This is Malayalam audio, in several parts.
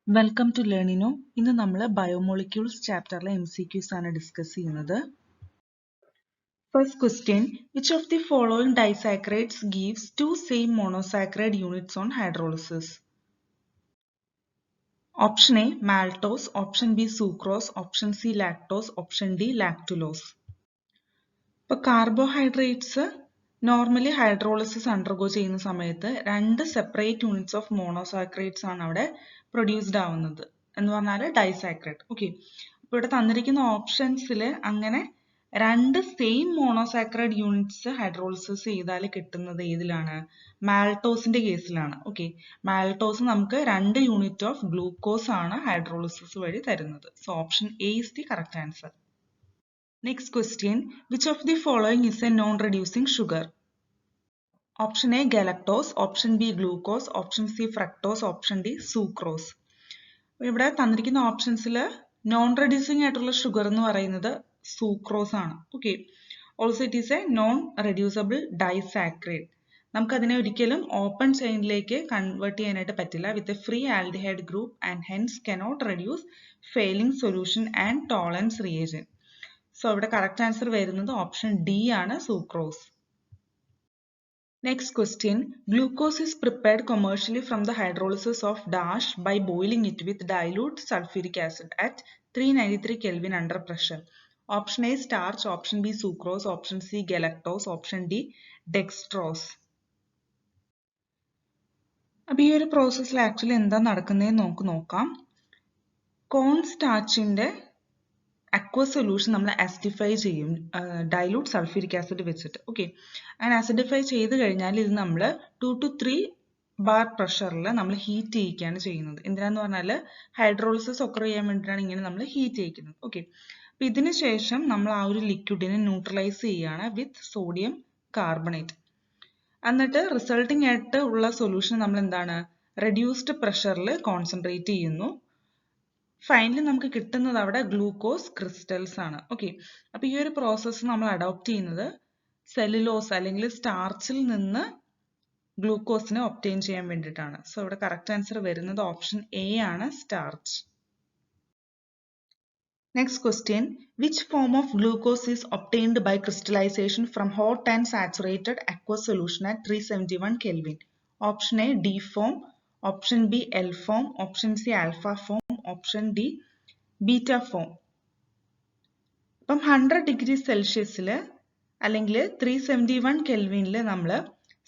Welcome to Learnino. ഇന്ന് നമ്മൾ ബയോമോളിക്യൂൾസ് ചാപ്റ്ററിലെ MCQs ആണ് ഡിസ്കസ് ചെയ്യുന്നത്. First question, which of the following disaccharides gives two same monosaccharide units on hydrolysis? Option A maltose, option B sucrose, option C lactose, option D lactulose. ഇപ്പോൾ കാർബോഹൈഡ്രേറ്റ്സ് നോർമലി ഹൈഡ്രോളിസിസ് അണ്ടർഗോ ചെയ്യുന്ന സമയത്ത് രണ്ട് സെപ്പറേറ്റ് യൂണിറ്റ്സ് ഓഫ് മോണോസാക്രൈഡ്സ് ആണ് അവിടെ പ്രൊഡ്യൂസ്ഡ് ആവുന്നത് എന്ന് പറഞ്ഞാൽ ഡൈസാക്രൈഡ്. ഓക്കെ, അപ്പോൾ ഇവിടെ തന്നിരിക്കുന്ന ഓപ്ഷൻസിൽ അങ്ങനെ രണ്ട് സെയിം മോണോസാക്രൈഡ് യൂണിറ്റ്സ് ഹൈഡ്രോളിസിസ് ചെയ്താൽ കിട്ടുന്നത് ഏതിലാണ്? മാൽട്ടോസിന്റെ കേസിലാണ്. ഓക്കെ, മാൽട്ടോസ് നമുക്ക് രണ്ട് യൂണിറ്റ് ഓഫ് ഗ്ലൂക്കോസ് ആണ് ഹൈഡ്രോളിസിസ് വഴി തരുന്നത്. So option A is the correct answer. Next question, which of the following is a non-reducing sugar? Option A galactose, option B glucose, option C fructose, option D sucrose. ഇവിടെ തന്നിരിക്കുന്ന ഓപ്ഷൻസിൽ നോൺ റെഡ്യൂസിങ് ആയിട്ടുള്ള ഷുഗർ എന്ന് പറയുന്നത് സൂക്രോസ് ആണ്. Okay, also it is a non reducible disaccharide. നമുക്കതിനെ ഒരിക്കലും ഓപ്പൺ ചെയിനിലേക്ക് കൺവേർട്ട് ചെയ്യാനായിട്ട് പറ്റില്ല with a free aldehyde group and hence cannot reduce Fehling solution and Tollens reagent. So ഇവിടെ കറക്റ്റ് ആൻസർ വരുന്നത് ഓപ്ഷൻ ഡി ആണ്, sucrose. Next question, glucose is prepared commercially from the hydrolysis of dash by boiling it with dilute sulfuric acid at 393 Kelvin under pressure. Option A starch, option B sucrose, option C galactose, option D dextrose. അപ്പോൾ ഈ ഒരു പ്രോസസ്സിൽ ആക്ച്വലി എന്താ നടക്കുന്നതെന്ന് നമുക്ക് നോക്കാം. കോൺ സ്റ്റാർച്ചിന്റെ അക്വസ് സൊല്യൂഷൻ നമ്മൾ ആസിഡിഫൈ ചെയ്യും ഡൈലൂട്ട് സൾഫ്യൂരിക് ആസിഡ് വെച്ചിട്ട്. ഓക്കെ, അങ്ങനെ ആസിഡിഫൈ ചെയ്ത് കഴിഞ്ഞാൽ ഇത് നമ്മൾ 2 to 3 ബാർ പ്രഷറിൽ നമ്മൾ ഹീറ്റ് ചെയ്യിക്കുകയാണ് ചെയ്യുന്നത്. എന്തിനാന്ന് പറഞ്ഞാൽ ഹൈഡ്രോളിസിസ് ഒക്കർ ചെയ്യാൻ വേണ്ടിയിട്ടാണ് ഇങ്ങനെ നമ്മൾ ഹീറ്റ് ചെയ്യിക്കുന്നത്. ഓക്കെ, അപ്പം ഇതിന് ശേഷം നമ്മൾ ആ ഒരു ലിക്വിഡിനെ ന്യൂട്രലൈസ് ചെയ്യുകയാണ് വിത്ത് സോഡിയം കാർബണേറ്റ്. എന്നിട്ട് റിസൾട്ടിംഗ് ആയിട്ട് ഉള്ള സൊല്യൂഷൻ നമ്മൾ എന്താണ് റെഡ്യൂസ്ഡ് പ്രഷറിൽ കോൺസെൻട്രേറ്റ് ചെയ്യുന്നു. ഫൈനലി നമുക്ക് കിട്ടുന്നത് അവിടെ ഗ്ലൂക്കോസ് ക്രിസ്റ്റൽസ് ആണ്. ഓക്കെ, അപ്പൊ ഈ ഒരു പ്രോസസ്സ് നമ്മൾ അഡോപ്റ്റ് ചെയ്യുന്നത് സെല്ലുലോസ് അല്ലെങ്കിൽ സ്റ്റാർച്ചിൽ നിന്ന് ഗ്ലൂക്കോസിനെ ഒബ്റ്റെയിൻ ചെയ്യാൻ വേണ്ടിയിട്ടാണ്. സോ ഇവിടെ കറക്റ്റ് ആൻസർ വരുന്നത് ഓപ്ഷൻ എ ആണ്, starch. Next question, which form of glucose is obtained by crystallisation from hot and saturated aqueous solution at 371 kelvin? Option A D form, option B L form, option C alpha form, option D beta form. ഇപ്പം 100 ഡിഗ്രി സെൽഷ്യസിൽ അല്ലെങ്കിൽ 371 കെൽവിനിൽ നമ്മൾ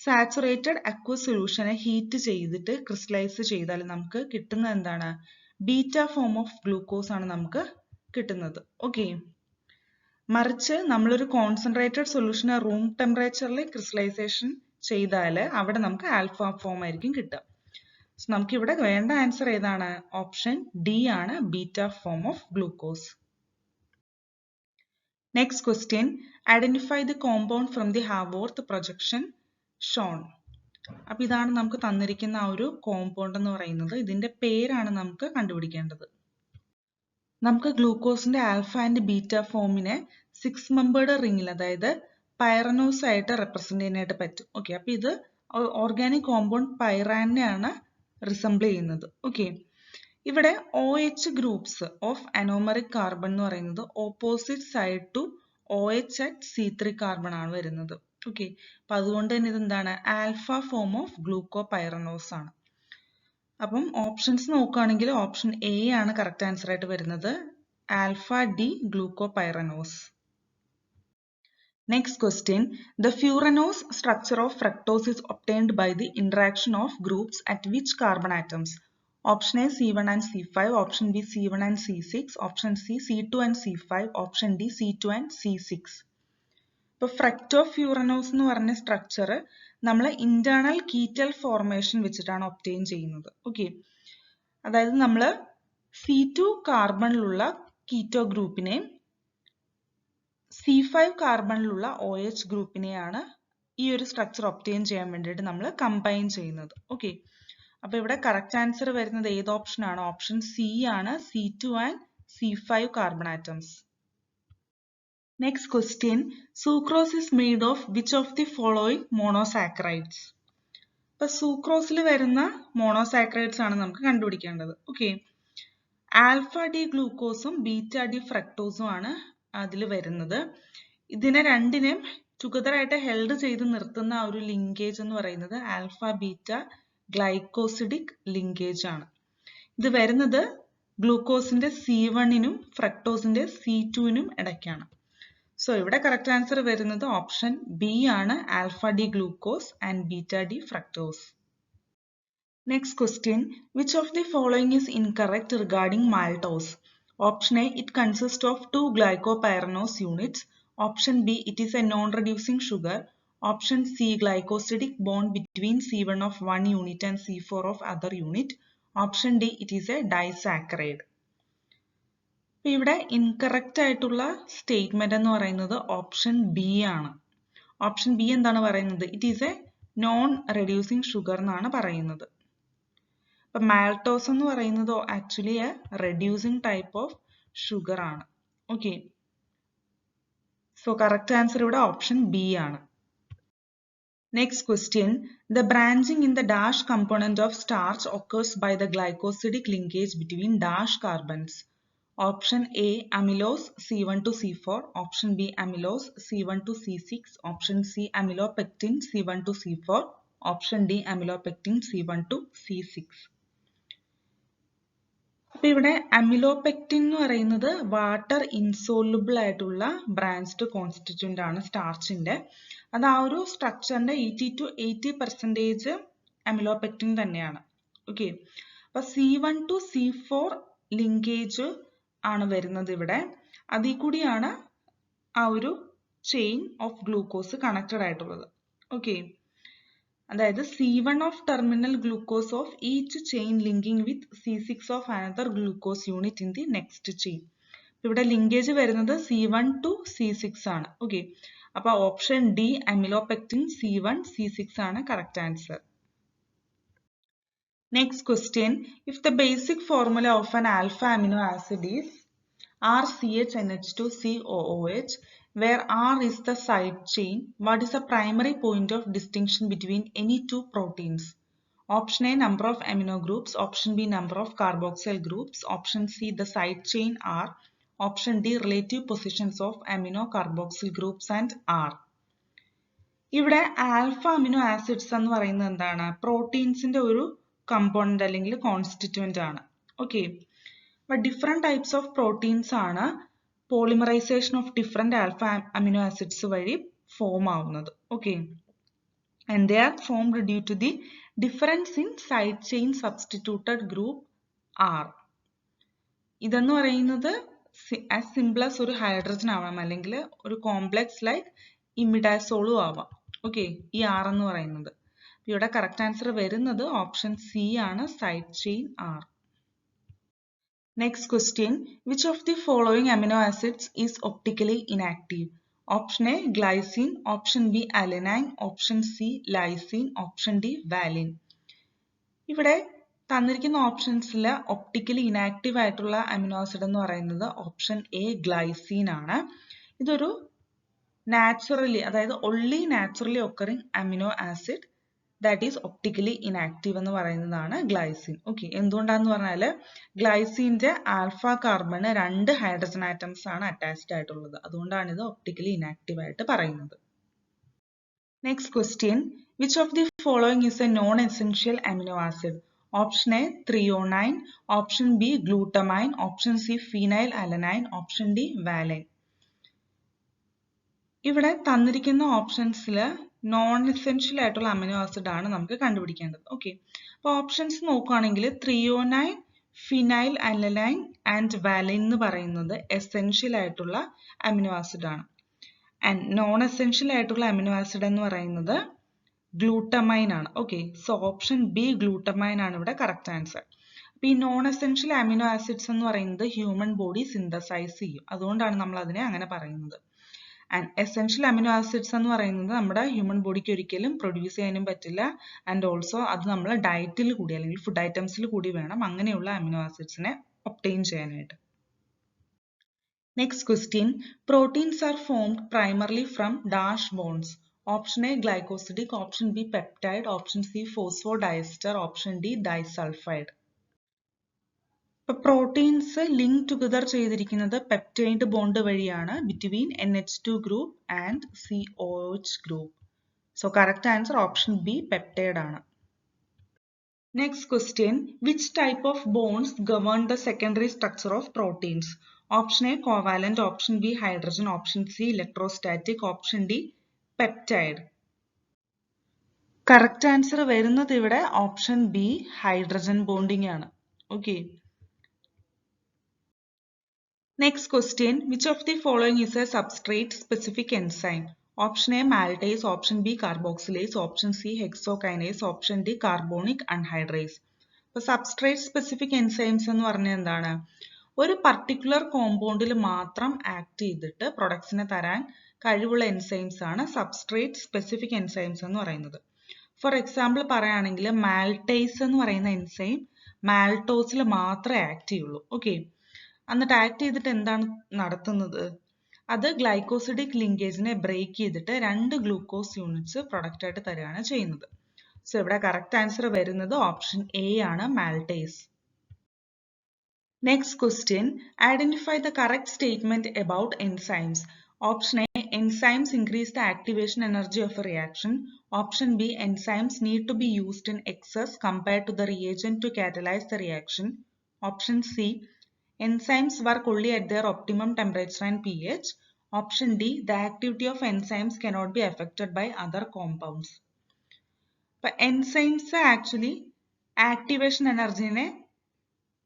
സാച്ചുറേറ്റഡ് അക്വസ് സൊല്യൂഷനെ ഹീറ്റ് ചെയ്തിട്ട് ക്രിസ്റ്റലൈസ് ചെയ്താൽ നമുക്ക് കിട്ടുന്നത് എന്താണ്? ബീറ്റ ഫോം ഓഫ് ഗ്ലൂക്കോസ് ആണ് നമുക്ക് കിട്ടുന്നത്. ഓക്കെ, മറിച്ച് നമ്മളൊരു കോൺസെൻട്രേറ്റഡ് സൊല്യൂഷനെ റൂം ടെമ്പറേച്ചറിൽ ക്രിസ്റ്റലൈസേഷൻ ചെയ്താൽ അവിടെ നമുക്ക് ആൽഫ ഫോം ആയിരിക്കും കിട്ടുക. സോ നമുക്ക് ഇവിടെ വേണ്ട ആൻസർ ഏതാണ്? ഓപ്ഷൻ ഡി ആണ്, beta form of glucose. Next question, identify the compound from the Haworth projection shown. അപ്പൊ ഇതാണ് നമുക്ക് തന്നിരിക്കുന്ന ആ ഒരു കോമ്പൗണ്ട് എന്ന് പറയുന്നത്. ഇതിന്റെ പേരാണ് നമുക്ക് കണ്ടുപിടിക്കേണ്ടത്. നമുക്ക് ഗ്ലൂക്കോസിന്റെ ആൽഫ ആൻഡ് ബീറ്റ ഫോമിനെ 6 മെമ്പേർഡ് റിംഗിൽ, അതായത് പൈറനോസ് ആയിട്ട് റെപ്രസെന്റ് ചെയ്യാനായിട്ട് പറ്റും. ഓക്കെ, അപ്പൊ ഇത് ഓർഗാനിക് കോമ്പൗണ്ട് പൈറാനെയാണ് റിസംബിൾ ചെയ്യുന്നത്. ഓക്കെ, ഇവിടെ OH groups of anomeric carbon എന്ന് പറയുന്നത് opposite side to OH at C3 carbon ആണ് വരുന്നത്. ഓക്കെ, അപ്പൊ അതുകൊണ്ട് തന്നെ ഇത് എന്താണ്? Alpha form of glucopyranose ആണ്. അപ്പം ഓപ്ഷൻസ് നോക്കുകയാണെങ്കിൽ ഓപ്ഷൻ എ ആണ് കറക്റ്റ് ആൻസർ ആയിട്ട് വരുന്നത്, alpha D gluco pyranose. Next question, the furanose structure of fructose is obtained by the interaction of groups at which carbon atoms? Option A C1 and C5, option B C1 and C6, option C C2 and C5, option D C2 and C6. ഇപ്പോൾ ഫ്രക്ടോഫ്യൂറനോസ് എന്ന് പറഞ്ഞ സ്ട്രക്ചർ നമ്മൾ ഇന്റേണൽ കീറ്റൽ ഫോർമേഷൻ വെച്ചിട്ടാണ് ഒബ്റ്റെയിൻ ചെയ്യുന്നത്. ഓക്കെ, അതായത് നമ്മൾ C2 കാർബണിലുള്ള കീറ്റോ ഗ്രൂപ്പിനെ C5 കാർബണിലുള്ള OH ഗ്രൂപ്പിനെയാണ് ഈ ഒരു സ്ട്രക്ചർ ഒബ്റ്റെയിൻ ചെയ്യാൻ വേണ്ടിയിട്ട് നമ്മൾ കമ്പൈൻ ചെയ്യുന്നത്. ഓക്കെ, അപ്പൊ ഇവിടെ കറക്റ്റ് ആൻസർ വരുന്നത് ഏത് ഓപ്ഷൻ ആണ്? ഓപ്ഷൻ സി ആണ്, C2 and C5 carbon atoms. Next question, sucrose is made of which of the following monosaccharides? ഇപ്പൊ സൂക്രോസിൽ വരുന്ന മോണോസാക്രൈഡ്സ് ആണ് നമുക്ക് കണ്ടുപിടിക്കേണ്ടത്. ഓക്കെ, ആൽഫ ഡി ഗ്ലൂക്കോസും ബീറ്റ ഡി ഫ്രക്ടോസും ആണ് അതിൽ വരുന്നത്. ഇതിനെ രണ്ടിനെയും ടുഗദർ ആയിട്ട് ഹെൽഡ് ചെയ്ത് നിർത്തുന്ന ആ ഒരു ലിങ്കേജ് എന്ന് പറയുന്നത് ആൽഫ ബീറ്റ ഗ്ലൈക്കോസിഡിക് ലിങ്കേജ് ആണ്. ഇത് വരുന്നത് ഗ്ലൂക്കോസിന്റെ C1നും ഫ്രക്ടോസിന്റെ C2നും ഇടയ്ക്കാണ്. സോ ഇവിടെ കറക്റ്റ് ആൻസർ വരുന്നത് ഓപ്ഷൻ ബി ആണ്, alpha D glucose and beta D fructose. Next question, which of the following is incorrect regarding maltose? Option A, it consists of 2 glycopyranose units. Option B, it is a non-reducing sugar. Option C, glycosidic bond between C1 of one unit and C4 of other unit. Option D, it is a disaccharide. ഇവിടെ ഇൻകറക്റ്റ് ആയിട്ടുള്ള സ്റ്റേറ്റ്മെന്റ് എന്ന് പറയുന്നത് ഓപ്ഷൻ ബി ആണ്. ഓപ്ഷൻ ബി എന്താണ് പറയുന്നത്? It is a non reducing sugar എന്നാണ് പറയുന്നത്. അപ്പൊ മാൽട്ടോസ് എന്ന് പറയുന്നത് actually A reducing type of sugar ആണ്. ഓക്കെ, സോ കറക്റ്റ് ആൻസർ ഇവിടെ ഓപ്ഷൻ ബി ആണ്. Next question, the branching in the dash component of starch occurs by the glycosidic linkage between dash carbons. Option A, amylose C1 to C4. Option B, amylose C1 to C6. Option C, amylopectin C1 to C4. Option D, amylopectin C1 to C6. അപ്പോൾ ഇവിടെ അമിലോപെക്റ്റിൻ എന്ന് പറയുന്നത് വാട്ടർ ഇൻസോലുബിൾ ആയിട്ടുള്ള ബ്രാഞ്ച്ഡ് കോൺസ്റ്റിറ്റ്യൂന്റ് ആണ് സ്റ്റാർച്ചിന്റെ. അത് ആ ഒരു സ്ട്രക്ചറിന്റെ 80 to 80% അമിലോപെക്റ്റിൻ തന്നെയാണ്. ഓക്കെ, അപ്പൊ C1 to C4 ലിങ്കേജ് ആണ് വരുന്നത് ഇവിടെ. അതിൽ കൂടിയാണ് ആ ഒരു ചെയിൻ ഓഫ് ഗ്ലൂക്കോസ് കണക്റ്റഡ് ആയിട്ടുള്ളത്. ഓക്കെ, അതായത് C1 of terminal glucose of each chain linking with C6 of another glucose unit in the next chain. ഇവിടെ ലിങ്കേജ് വരുന്നത് C1 to C6 ആണ്. ഓക്കെ, അപ്പൊ option D amylopectin C1 C6 ആണ് correct answer. Next question, if the basic formula of an alpha amino acid is RCHNH2COOH, where R is the side chain, what is the primary point of distinction between any two proteins? Option A, number of amino groups. Option B, number of carboxyl groups. Option C, the side chain R. Option D, relative positions of amino carboxyl groups and R. ഇവിടെ ആൽഫ അമിനോ ആസിഡ്സ് എന്ന് പറയുന്നത് എന്താണ്? പ്രോട്ടീൻസിന്റെ ഒരു കമ്പോണന്റ് അല്ലെങ്കിൽ കോൺസ്റ്റിറ്റ്യൂന്റ് ആണ്. ഓക്കെ, അപ്പൊ ഡിഫറെന്റ് ടൈപ്സ് ഓഫ് പ്രോട്ടീൻസ് ആണ് polymerisation of different alpha amino acids വഴി ഫോം ആവുന്നത്. Okay, and they are formed due to the difference in side chain substituted group R. ഇതെന്ന് പറയുന്നത് as simple as ഒരു ഹൈഡ്രജൻ ആവാം, അല്ലെങ്കിൽ ഒരു കോംപ്ലെക്സ് ലൈക്ക് ഇമിഡാസോളും ആവാം. ഓക്കെ, ഈ R എന്ന് പറയുന്നത്. ഇവിടെ കറക്റ്റ് ആൻസർ വരുന്നത് ഓപ്ഷൻ സി ആണ്, side chain R. Next question, which of the following amino acids is optically inactive? Option A, glycine. Option B, alanine. Option C, lysine. Option D, valine. ഇവിടെ തന്നിരിക്കുന്ന ഓപ്ഷൻസിൽ ഒപ്റ്റിക്കലി ഇനാക്റ്റീവ് ആയിട്ടുള്ള അമിനോ ആസിഡ് എന്ന് പറയുന്നത് ഓപ്ഷൻ എ ഗ്ലൈസീൻ ആണ്. ഇതൊരു നാച്ചുറലി, അതായത് only naturally occurring amino acid that is optically inactive എന്ന് പറയുന്നതാണ് ഗ്ലൈസിൻ. ഓക്കെ, എന്തുകൊണ്ടാന്ന് പറഞ്ഞാല് ഗ്ലൈസിന്റെ ആൽഫ കാർബണ് 2 ഹൈഡ്രജൻ ആറ്റംസ് ആണ് അറ്റാച്ച്ഡ് ആയിട്ടുള്ളത്. അതുകൊണ്ടാണ് ഇത് ഒപ്റ്റിക്കലി ഇനാക്റ്റീവ് ആയിട്ട് പറയുന്നത്. Next question, which of the following is a non essential amino acid? Option A threonine. Option B glutamine. Option C phenyl alanine. Option D valine. ഇവിടെ തന്നിരിക്കുന്ന ഓപ്ഷൻസിൽ നോൺ എസെൻഷ്യൽ ആയിട്ടുള്ള അമിനോ ആസിഡ് ആണ് നമുക്ക് കണ്ടുപിടിക്കേണ്ടത്. ഓക്കെ, അപ്പോൾ ഓപ്ഷൻസ് നോക്കുകയാണെങ്കിൽ threonine, phenyl alanine and valine എന്ന് പറയുന്നത് എസെൻഷ്യൽ ആയിട്ടുള്ള അമിനോ ആസിഡ് ആണ്. ആൻഡ് നോൺ എസെൻഷ്യൽ ആയിട്ടുള്ള അമിനോ ആസിഡ് എന്ന് പറയുന്നത് ഗ്ലൂട്ടമൈൻ ആണ്. ഓക്കെ, സോ ഓപ്ഷൻ ബി ഗ്ലൂട്ടമൈൻ ആണ് ഇവിടെ കറക്റ്റ് ആൻസർ. അപ്പോൾ ഈ നോൺ എസെൻഷ്യൽ അമിനോ ആസിഡ്സ് എന്ന് പറയുന്നത് ഹ്യൂമൻ ബോഡി സിന്തസൈസ് ചെയ്യും, അതുകൊണ്ടാണ് നമ്മൾ അതിനെ അങ്ങനെ പറയുന്നത്. ആൻഡ് എസെൻഷ്യൽ അമിനോ ആസിഡ്സ് എന്ന് പറയുന്നത് നമ്മുടെ ഹ്യൂമൻ ബോഡിക്ക് ഒരിക്കലും പ്രൊഡ്യൂസ് ചെയ്യാനും പറ്റില്ല. ആൻഡ് ഓൾസോ അത് നമ്മൾ ഡയറ്റിൽ കൂടി അല്ലെങ്കിൽ ഫുഡ് ഐറ്റംസിൽ കൂടി വേണം അങ്ങനെയുള്ള അമിനോ ആസിഡ്സിനെ ഒബ്റ്റെയിൻ ചെയ്യാനായിട്ട്. Next question, proteins are formed primarily from dash bonds. Option A glycosidic, option B peptide, option C phosphodiester, option D disulfide. ഇപ്പോൾ പ്രോട്ടീൻസ് ലിങ്ക് ടുഗദർ ചെയ്തിരിക്കുന്നത് പെപ്റ്റൈഡ് ബോണ്ട് വഴിയാണ് between NH2 group and COH group. So correct answer option B peptide ആണ്. Next question, which type of bonds govern the secondary structure of proteins? Option A covalent, option B hydrogen, option C electrostatic, option D peptide. Correct answer വരുന്നത് ഇവിടെ ഓപ്ഷൻ ബി ഹൈഡ്രജൻ ബോണ്ടിങ് ആണ്. Okay. Next question, which of the following is a substrate specific enzyme? Option A maltase, option B carboxylase, option C hexokinase, option D carbonic anhydrase. അപ്പോൾ സബ്സ്ട്രേറ്റ് സ്പെസിഫിക് എൻസൈംസ് എന്ന് പറഞ്ഞാൽ എന്താണ്? ഒരു പർട്ടിക്കുലർ കോമ്പൗണ്ടിൽ മാത്രം ആക്ട് ചെയ്തിട്ട് പ്രൊഡക്ട്സിനെ തരാൻ കഴിവുള്ള എൻസൈംസ് ആണ് സബ്സ്ട്രേറ്റ് സ്പെസിഫിക് എൻസൈംസ് എന്ന് പറയുന്നത്. ഫോർ എക്സാമ്പിൾ പറയുകയാണെങ്കിൽ മാൽട്ടേസ് എന്ന് പറയുന്ന എൻസൈം മാൽട്ടോസിൽ മാത്രമേ ആക്ട് ചെയ്യുള്ളൂ. ഓക്കെ. എന്നിട്ട് ആക്ട് ചെയ്തിട്ട് എന്താണ് നടത്തുന്നത്? അത് ഗ്ലൈക്കോസിഡിക് ലിങ്കേജിനെ ബ്രേക്ക് ചെയ്തിട്ട് 2 ഗ്ലൂക്കോസ് യൂണിറ്റ്സ് പ്രൊഡക്റ്റ് ആയിട്ട് തരികയാണ് ചെയ്യുന്നത്. സോ ഇവിടെ കറക്റ്റ് ആൻസർ വരുന്നത് ഓപ്ഷൻ എ ആണ്, maltase. Next question, identify the correct statement about enzymes. Option A enzymes increase the activation energy of a reaction. Option B enzymes need to be used in excess compared to the reagent to catalyze the reaction. Option C enzymes work only at their optimum temperature and pH. Option D the activity of enzymes cannot be affected by other compounds. But enzymes actually activation energy ne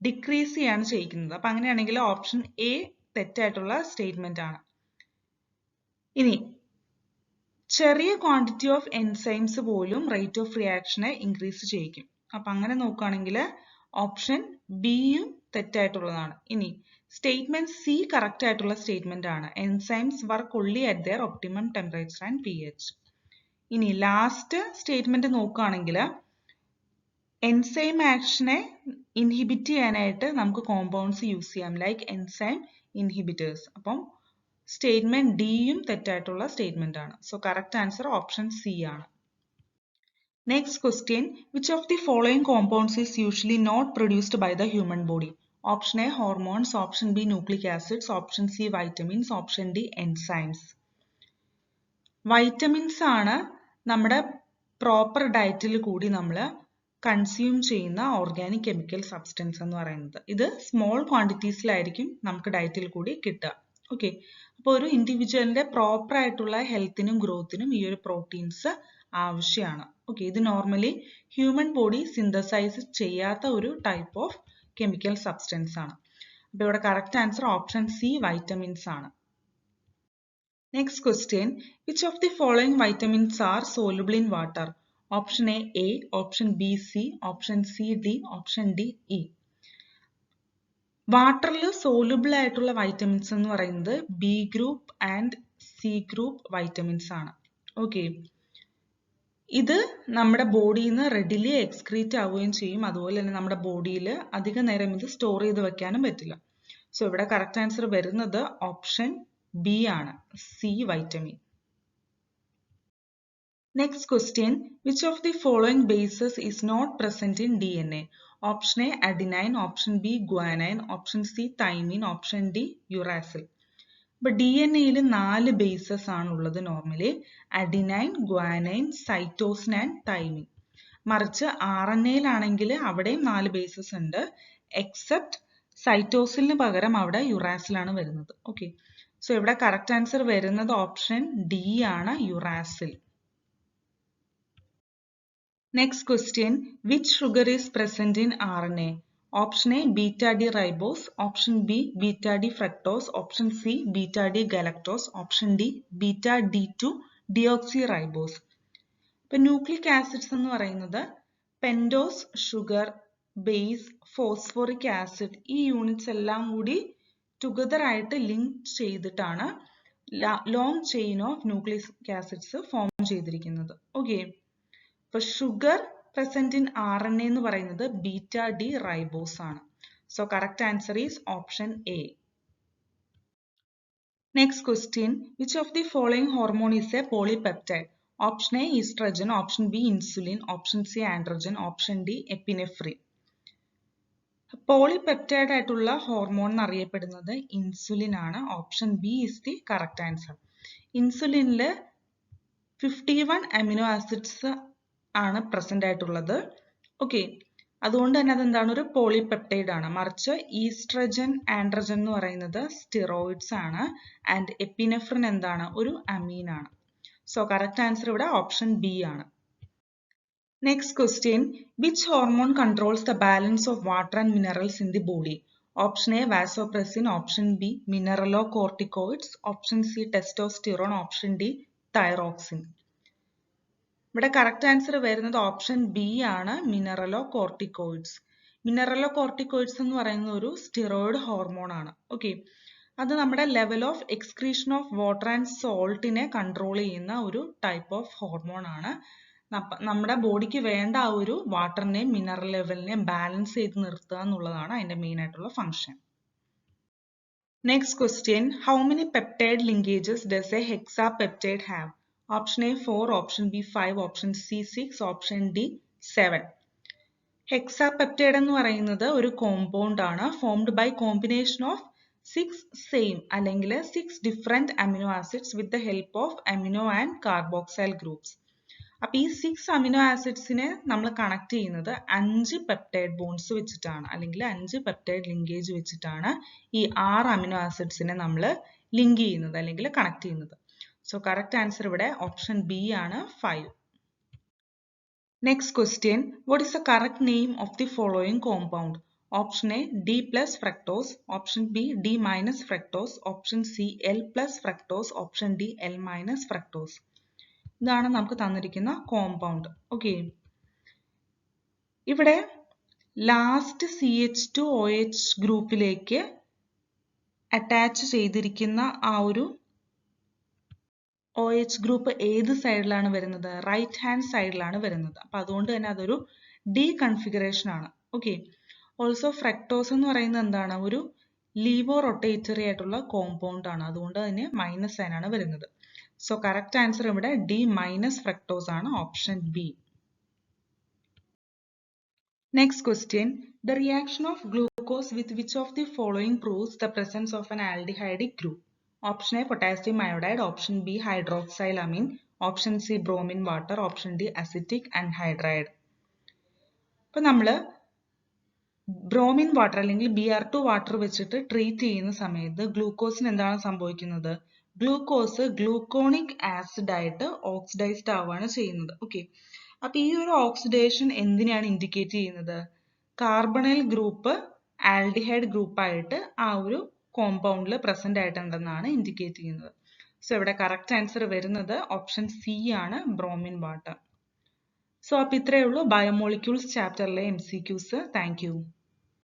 decrease ചെയ്യാണ് ചെയ്യുന്നത്. അപ്പോൾ അങ്ങനെയാണെങ്കിൽ ഓപ്ഷൻ എ തെറ്റായിട്ടുള്ള സ്റ്റേറ്റ്മെന്റ് ആണ്. ഇനി ചെറിയ ക്വാണ്ടിറ്റി ഓഫ് എൻസൈംസ് പോലും റേറ്റ് ഓഫ് റിയാക്ഷനെ ഇൻക്രീസ് ചെയ്യിക്കും. അപ്പൊ അങ്ങനെ നോക്കുകയാണെങ്കിൽ ഓപ്ഷൻ ബിയും തെറ്റായിട്ടുള്ളതാണ്. ഇനി സ്റ്റേറ്റ്മെന്റ് സി കറക്റ്റ് ആയിട്ടുള്ള സ്റ്റേറ്റ്മെന്റ് ആണ്. Enzymes work only at there optimum temperature and pH. ഇനി ലാസ്റ്റ് സ്റ്റേറ്റ്മെന്റ് നോക്കുകയാണെങ്കിൽ എൻസൈം ആക്ഷനെ ഇൻഹിബിറ്റ് ചെയ്യാനായിട്ട് നമുക്ക് കോമ്പൗണ്ട്സ് യൂസ് ചെയ്യാം, ലൈക്ക് എൻസൈം ഇൻഹിബിറ്റേഴ്സ്. അപ്പം സ്റ്റേറ്റ്മെന്റ് ഡിയും തെറ്റായിട്ടുള്ള സ്റ്റേറ്റ്മെന്റ് ആണ്. So correct answer option C ആണ്. Next question, which of the following compounds is usually not produced by the human body? Option A hormones, option B nucleic acids, option C vitamins, option D enzymes. Vitamins ആണ് നമ്മുടെ പ്രോപ്പർ ഡയറ്റിൽ കൂടി നമ്മൾ കൺസ്യൂം ചെയ്യുന്ന ഓർഗാനിക് കെമിക്കൽ സബ്സ്റ്റൻസ് എന്ന് പറയുന്നത്. ഇത് സ്മോൾ ക്വാണ്ടിറ്റീസിലായിരിക്കും നമുക്ക് ഡയറ്റിൽ കൂടി കിട്ടുക. ഓക്കെ. അപ്പോൾ ഒരു ഇൻഡിവിജ്വലിന്റെ പ്രോപ്പർ ആയിട്ടുള്ള ഹെൽത്തിനും ഗ്രോത്തിനും ഈ ഒരു പ്രോട്ടീൻസ് ആവശ്യമാണ്. ഓക്കെ. ഇത് നോർമലി ഹ്യൂമൻ ബോഡി സിന്തസൈസ് ചെയ്യാത്ത ഒരു ടൈപ്പ് ഓഫ് കെമിക്കൽ സബ്സ്റ്റൻസ് ആണ്. അപ്പോൾ ഇവിടെ correct answer option C vitamins ആണ്. Next question, which of the following vitamins are soluble in water? Option A, option B C, option C D, option D E. വാട്ടറിൽ സോലുബിൾ ആയിട്ടുള്ള വൈറ്റമിൻസ് എന്ന് പറയുന്നത് B group and C group vitamins ആണ്. ഓക്കെ. ഇത് നമ്മുടെ ബോഡിയിൽ നിന്ന് റെഡിലി എക്സ്ക്രീറ്റ് ആവുകയും ചെയ്യും. അതുപോലെ തന്നെ നമ്മുടെ ബോഡിയിൽ അധിക നേരം ഇത് സ്റ്റോർ ചെയ്ത് വെക്കാനും പറ്റില്ല. സോ ഇവിടെ കറക്റ്റ് ആൻസർ വരുന്നത് ഓപ്ഷൻ ബി ആണ്, C vitamin. Next question, which of the following bases is not present in DNA? Option A adenine, option B guanine, option C thymine, option D uracil. ഇപ്പൊ DNA-യിൽ 4 ബേസസ് ആണ് ഉള്ളത് normally, adenine, guanine, cytosine and thymine. മറിച്ച് RNA-യിലാണെങ്കിൽ അവിടെയും 4 ബേസസ് ഉണ്ട്, എക്സെപ്റ്റ് സൈറ്റോസിലിന് പകരം അവിടെ യുറാസിലാണ് വരുന്നത്. ഓക്കെ. സോ ഇവിടെ കറക്റ്റ് ആൻസർ വരുന്നത് ഓപ്ഷൻ ഡി ആണ്, uracil. Next question, which sugar is present in RNA? Option A beta D ribose, option B beta D fructose, option C beta D galactose, option D beta D2 deoxy ribose. ഇപ്പൊ ന്യൂക്ലിക് ആസിഡ്സ് എന്ന് പറയുന്നത് pentose, sugar, base, phosphoric acid, ഈ യൂണിറ്റ്സ് എല്ലാം കൂടി ടുഗദർ ആയിട്ട് ലിങ്ക് ചെയ്തിട്ടാണ് long chain of nucleic acids form ചെയ്തിരിക്കുന്നത്. ഓക്കെ. ഇപ്പൊ ഷുഗർ present in RNA എന്ന് പറയുന്നത് ബീറ്റ ഡി റൈബോസ് ആണ്. So correct answer is option A. Next question, which of the following hormone is a polypeptide? Option A estrogen, option B insulin, option C androgen, option D epinephrine. Polypeptide ആയിട്ടുള്ള ഹോർമോൺ എന്നറിയപ്പെടുന്നത് ഇൻസുലിൻ ആണ്. Option B is the correct answer. ഇൻസുലിനിൽ 51 അമിനോ ആസിഡ്സ് ആണ് പ്രസന്റ് ആയിട്ടുള്ളത്. ഓക്കെ, അതുകൊണ്ട് തന്നെ അതെന്താണ്, ഒരു പോളിപെപ്റ്റൈഡ് ആണ്. മറിച്ച് ഈസ്ട്രജൻ, ആൻഡ്രോജൻ എന്ന് പറയുന്നത് സ്റ്റിറോയിഡ്സ് ആണ്. ആൻഡ് എപ്പിനെഫ്രിൻ എന്താണ്, ഒരു അമീൻ ആണ്. സോ കറക്റ്റ് ആൻസർ ഇവിടെ ഓപ്ഷൻ ബി ആണ്. Next question, which hormone controls the balance of water and minerals in the body? Option A vasopressin, option B mineralocorticoids, option C testosterone, option D thyroxine. ഇവിടെ കറക്റ്റ് ആൻസർ വരുന്നത് ഓപ്ഷൻ ബി ആണ്, മിനറലോകോർട്ടിക്കോയിഡ്സ്. മിനറലോകോർട്ടിക്കോയിഡ്സ് എന്ന് പറയുന്ന ഒരു സ്റ്റിറോയിഡ് ഹോർമോൺ ആണ്. ഓക്കെ, അത് നമ്മുടെ level of excretion of water and സോൾട്ടിനെ കൺട്രോൾ ചെയ്യുന്ന ഒരു ടൈപ്പ് ഓഫ് ഹോർമോൺ ആണ്. നമ്മുടെ ബോഡിക്ക് വേണ്ട ആ ഒരു വാട്ടറിനെയും മിനറൽ ലെവലിനെയും ബാലൻസ് ചെയ്ത് നിർത്തുക എന്നുള്ളതാണ് അതിന്റെ മെയിൻ ആയിട്ടുള്ള function. Next question, how many peptide linkages does a hexapeptide have? Option A 4, option B 5, option C 6, option D 7. Hexapeptide എന്ന് പറയുന്നത് ഒരു കോമ്പൗണ്ട് ആണ്, formed by combination of 6 same അല്ലെങ്കിൽ 6 different amino acids with the help of amino and carboxyl groups. അപ്പൊ ഈ 6 അമിനോ ആസിഡ്സിനെ നമ്മൾ കണക്ട് ചെയ്യുന്നത് 5 പെപ്റ്റൈഡ് ബോൺസ് വെച്ചിട്ടാണ്, അല്ലെങ്കിൽ 5 പെപ്റ്റൈഡ് ലിങ്കേജ് വെച്ചിട്ടാണ് ഈ 6 അമിനോ ആസിഡ്സിനെ നമ്മൾ ലിങ്ക് ചെയ്യുന്നത് അല്ലെങ്കിൽ കണക്ട് ചെയ്യുന്നത്. സോ കറക്റ്റ് ആൻസർ ഇവിടെ ഓപ്ഷൻ ബി ആണ്, 5. Next question, what is the correct name of the following compound? Option A D plus fructose, option B D minus fructose, option C L plus fructose, option D L minus fructose. ഇതാണ് നമുക്ക് തന്നിരിക്കുന്ന കോമ്പൗണ്ട്. ഓക്കെ, ഇവിടെ ലാസ്റ്റ് CH2OH ഗ്രൂപ്പിലേക്ക് അറ്റാച്ച് ചെയ്തിരിക്കുന്ന ആ ഒരു OH ഗ്രൂപ്പ് ഏത് സൈഡിലാണ് വരുന്നത്? റൈറ്റ് ഹാൻഡ് സൈഡിലാണ് വരുന്നത്. അപ്പൊ അതുകൊണ്ട് തന്നെ അതൊരു ഡി കൺഫിഗറേഷൻ ആണ്. ഓക്കെ, ഓൾസോ ഫ്രക്ടോസ് എന്ന് പറയുന്നത് എന്താണ്, ഒരു ലീവോ റൊട്ടേറ്ററി ആയിട്ടുള്ള കോമ്പൗണ്ട് ആണ്. അതുകൊണ്ട് തന്നെ മൈനസ് സൈൻ ആണ് വരുന്നത്. So correct answer ഇവിടെ D minus fructose ആണ്, option B. Next question, the reaction of glucose with which of the following proves the presence of an aldehydic group? Option A potassium iodide, option B hydroxylamine, option C bromine water, option D acetic anhydride. അപ്പോൾ നമ്മൾ ബ്രോമിൻ വാട്ടർ അല്ലെങ്കിൽ BR2 വാട്ടർ വെച്ചിട്ട് ട്രീറ്റ് ചെയ്യുന്ന സമയത്ത് ഗ്ലൂക്കോസിന് എന്താണ് സംഭവിക്കുന്നത്? ഗ്ലൂക്കോസ് ഗ്ലൂക്കോണിക് ആസിഡ് ആയിട്ട് ഓക്സിഡൈസ്ഡ് ആവുകയാണ് ചെയ്യുന്നത്. ഓക്കെ, അപ്പൊ ഈ ഒരു ഓക്സിഡേഷൻ എന്തിനാണ് ഇൻഡിക്കേറ്റ് ചെയ്യുന്നത്? കാർബണൈൽ ഗ്രൂപ്പ് ആൽഡിഹൈഡ് ഗ്രൂപ്പ് ആയിട്ട് ആ ഒരു കോമ്പൗണ്ടിൽ പ്രസന്റ് ആയിട്ടുണ്ടെന്നാണ് ഇൻഡിക്കേറ്റ് ചെയ്യുന്നത്. സോ ഇവിടെ കറക്റ്റ് ആൻസർ വരുന്നത് ഓപ്ഷൻ സി ആണ്, ബ്രോമിൻ വാട്ടർ. സോ അപ്പൊ ഇത്രയേ ഉള്ളൂ ബയോമോളിക്യൂൾസ് ചാപ്റ്ററിലെ MCQs. Thank you.